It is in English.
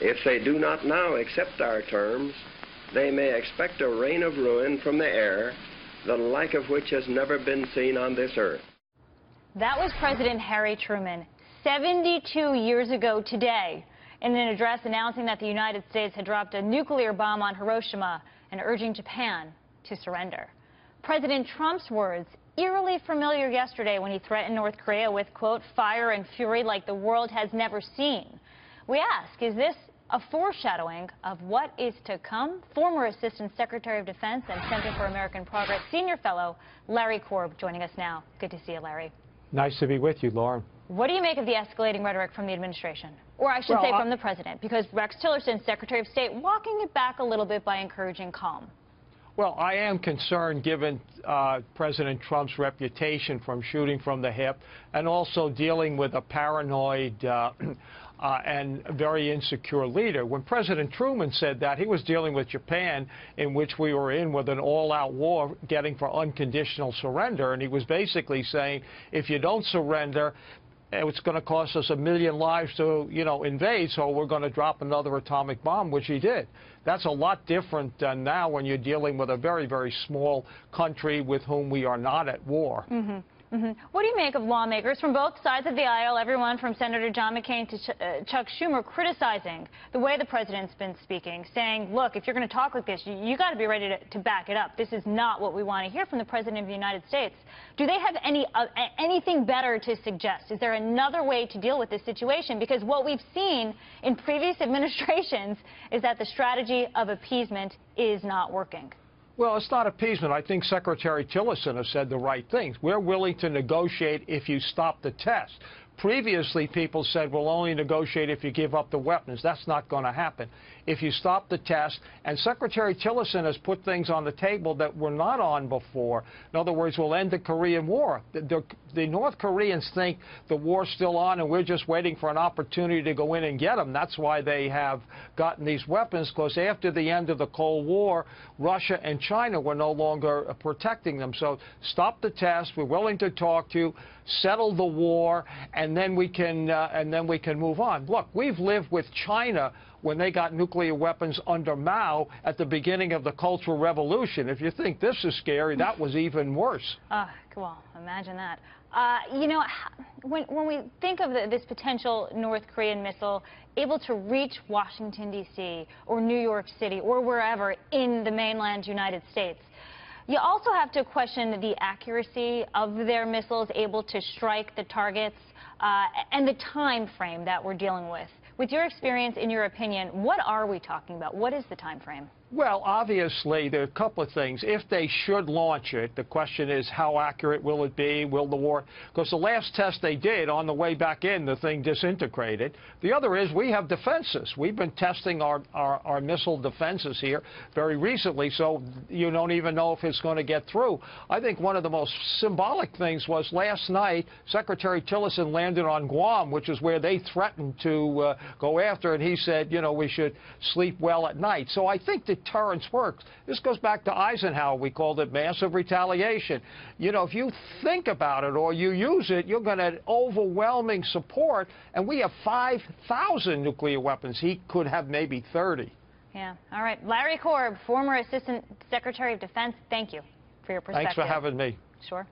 If they do not now accept our terms, they may expect a rain of ruin from the air, the like of which has never been seen on this earth. That was President Harry Truman 72 years ago today, in an address announcing that the United States had dropped a nuclear bomb on Hiroshima and urging Japan to surrender. President Trump's words eerily familiar yesterday when he threatened North Korea with, quote, fire and fury like the world has never seen. We ask, is this a foreshadowing of what is to come? Former Assistant Secretary of Defense and Center for American Progress Senior Fellow Larry Korb joining us now. Good to see you, Larry. Nice to be with you, Lauren. What do you make of the escalating rhetoric from the administration? Or I should say from the president, because Rex Tillerson, Secretary of State, walking it back a little bit by encouraging calm. Well, I am concerned given President Trump's reputation from shooting from the hip and also dealing with a paranoid and very insecure leader. When President Truman said that, he was dealing with Japan, in which we were in with an all-out war getting for unconditional surrender, and he was basically saying, if you don't surrender, it's going to cost us 1 million lives to, invade, so we're going to drop another atomic bomb, which he did. That's a lot different than now when you're dealing with a very, very small country with whom we are not at war. What do you make of lawmakers from both sides of the aisle, everyone from Senator John McCain to Chuck Schumer, criticizing the way the president's been speaking, saying, look, if you're going to talk like this, you got to be ready to back it up. This is not what we want to hear from the president of the United States. Do they have anything better to suggest? Is there another way to deal with this situation? Because what we've seen in previous administrations is that the strategy of appeasement is not working. Well, it's not appeasement. I think Secretary Tillerson has said the right things. We're willing to negotiate if you stop the test. Previously, people said we'll only negotiate if you give up the weapons. That's not going to happen. If you stop the test, and Secretary Tillerson has put things on the table that were not on before. In other words, we'll end the Korean War. The North Koreans think the war's still on and we're just waiting for an opportunity to go in and get them. That's why they have gotten these weapons, because after the end of the Cold War, Russia and China were no longer protecting them. So stop the test. We're willing to talk to you, settle the war, and then we can move on. Look, we've lived with China when they got nuclear weapons under Mao at the beginning of the Cultural Revolution. If you think this is scary, that was even worse. Well, imagine that. When we think of this potential North Korean missile able to reach Washington, D.C., or New York City, or wherever in the mainland United States, you also have to question the accuracy of their missiles able to strike the targets and the time frame that we're dealing with. With your experience, in your opinion, what are we talking about? What is the time frame? Well, obviously, there are a couple of things. If they should launch it, the question is how accurate will it be? Will the war? Because the last test they did, on the way back in, the thing disintegrated. The other is we have defenses. We've been testing our missile defenses here very recently, so you don't even know if it's going to get through. I think one of the most symbolic things was last night, Secretary Tillerson landed on Guam, which is where they threatened to go after, and he said, we should sleep well at night. So I think deterrence works. This goes back to Eisenhower. We called it massive retaliation. If you think about it or you use it, you're going to have overwhelming support, and we have 5,000 nuclear weapons. He could have maybe 30. Yeah. All right. Larry Korb, former Assistant Secretary of Defense, thank you for your perspective. Thanks for having me. Sure.